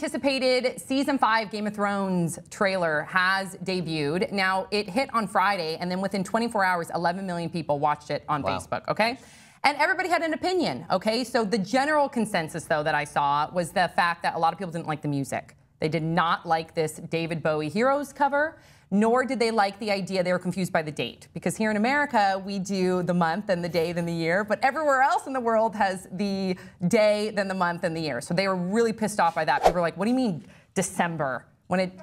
anticipated Season 5 Game of Thrones trailer has debuted. Now, it hit on Friday, and then within 24 hours, 11 million people watched it on Facebook, okay? And everybody had an opinion, okay? So the general consensus, though, that I saw was the fact that a lot of people didn't like the music. They did not like this David Bowie Heroes cover, nor did they like the idea. They were confused by the date. Because here in America, we do the month and the day, then the year. But everywhere else in the world has the day, then the month, and the year. So they were really pissed off by that. People were like, what do you mean December? When it...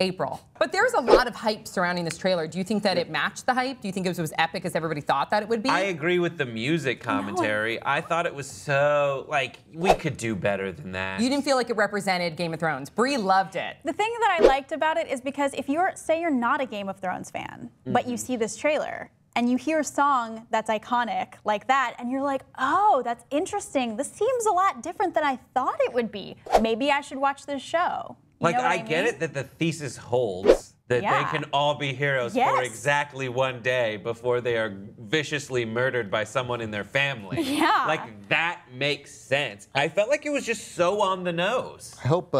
April. But there's a lot of hype surrounding this trailer. Do you think that it matched the hype? Do you think it was as epic as everybody thought that it would be? I agree with the music commentary. I thought it was so, like, we could do better than that. You didn't feel like it represented Game of Thrones. Brie loved it. The thing that I liked about it is because if you're, say you're not a Game of Thrones fan, but you see this trailer, and you hear a song that's iconic like that, and you're like, oh, that's interesting. This seems a lot different than I thought it would be. Maybe I should watch this show. Like, I get it that the thesis holds that they can all be heroes for exactly one day before they are viciously murdered by someone in their family. Yeah. Like, that makes sense. I felt like it was just so on the nose. I hope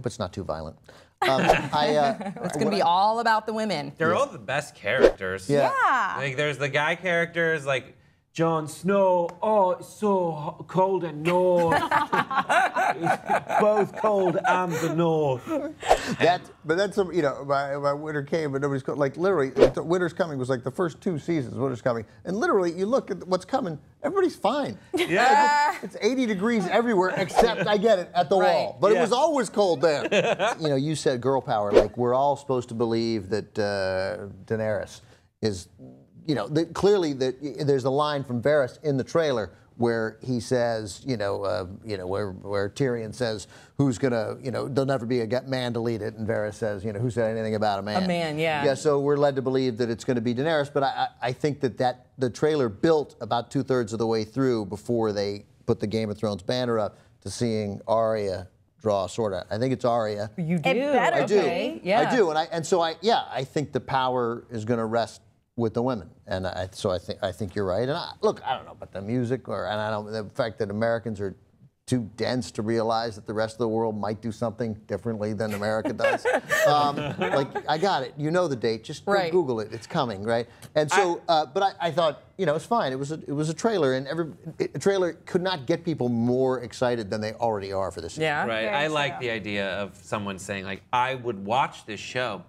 it's not too violent. It's going to be all about the women. They're all the best characters. Yeah. Like, there's the guy characters, like, Jon Snow, oh, it's so cold and north. It's both cold and the north. But that's, you know, my winter came, but nobody's, like, literally, Winter's Coming was like the first 2 seasons, Winter's Coming. And literally, you look at what's coming, everybody's fine. Yeah. It's 80 degrees everywhere, except, I get it, at the wall. But it was always cold there. You know, you said girl power, like, we're all supposed to believe that Daenerys is... You know, clearly there's a line from Varys in the trailer where he says, where Tyrion says, who's gonna, there'll never be a man to lead it, and Varys says, who said anything about a man? A man, yeah. Yeah, so we're led to believe that it's going to be Daenerys, but I think that the trailer built about 2/3 of the way through before they put the Game of Thrones banner up to seeing Arya draw a sword out. I think it's Arya. You do? It better I do. be. Yeah. I do, I think the power is going to rest with the women, and I think you're right. And look, I don't know about the music, the fact that Americans are too dense to realize that the rest of the world might do something differently than America does. Like, I got it. You know the date. Just go Google it. It's coming, right? And so, but I thought, it's fine. It was a trailer, and a trailer could not get people more excited than they already are for this. Yeah. Right. I like the idea of someone saying, like, I would watch this show,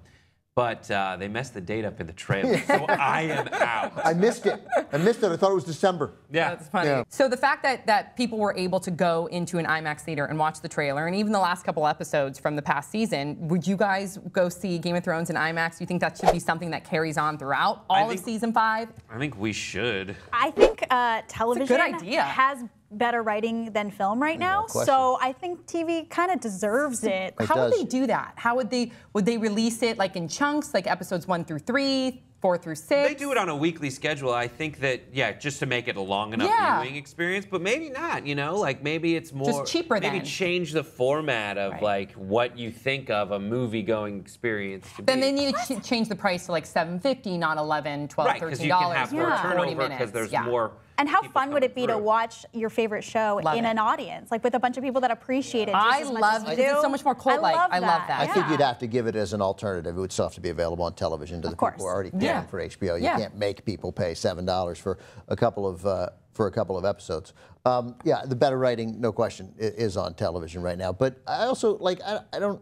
but they messed the date up in the trailer, so I am out. I missed it. I thought it was December. Yeah. That's funny. Yeah. So the fact that people were able to go into an IMAX theater and watch the trailer, and even the last couple episodes from the past season, would you guys go see Game of Thrones in IMAX? Do you think that should be something that carries on throughout all of Season 5? I think we should. I think television good idea. has better writing than film right now, so I think TV kind of deserves it. How would they do that? How would they release it like in chunks, like episodes 1 through 3, 4 through 6? They do it on a weekly schedule. I think that, just to make it a long enough viewing experience, but maybe not, like maybe it's more... Just cheaper then. Maybe change the format of like what you think of a movie-going experience to Then be. they need to change the price to like $7.50, not $11, $12, $13. Because you can have more turnover because there's more... And how fun would it be to watch your favorite show in an audience, like with a bunch of people that appreciate it? I love it. It's so much more cult-like. I love that. I think you'd have to give it as an alternative. It would still have to be available on television to the people who are already paying for HBO. You can't make people pay $7 for a couple of episodes. The better writing, no question, is on television right now. But I also I don't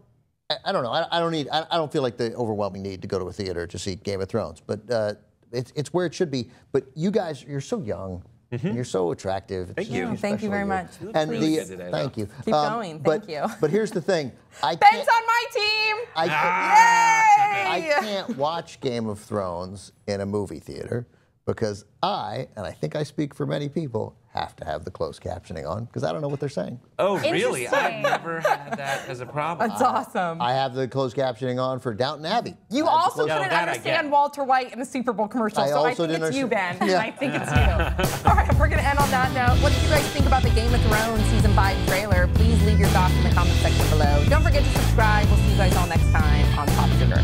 know. I don't feel like the overwhelming need to go to a theater to see Game of Thrones. But it's where it should be. But you guys, you're so young. And you're so attractive. Thank you. Thank you very much. And really good today, thank you. Keep going. Thank you. But here's the thing. Ben's on my team. I can't watch Game of Thrones in a movie theater because and I think I speak for many people, have to have the closed captioning on because I don't know what they're saying. Oh, really? I've never had that as a problem. That's awesome. I have the closed captioning on for Downton Abbey. You also couldn't understand Walter White in the Super Bowl commercial, so I think it's you, Ben. I think it's you. All right, we're going to end on that note. What did you guys think about the Game of Thrones Season 5 trailer? Please leave your thoughts in the comment section below. Don't forget to subscribe. We'll see you guys all next time on Pop Sugar.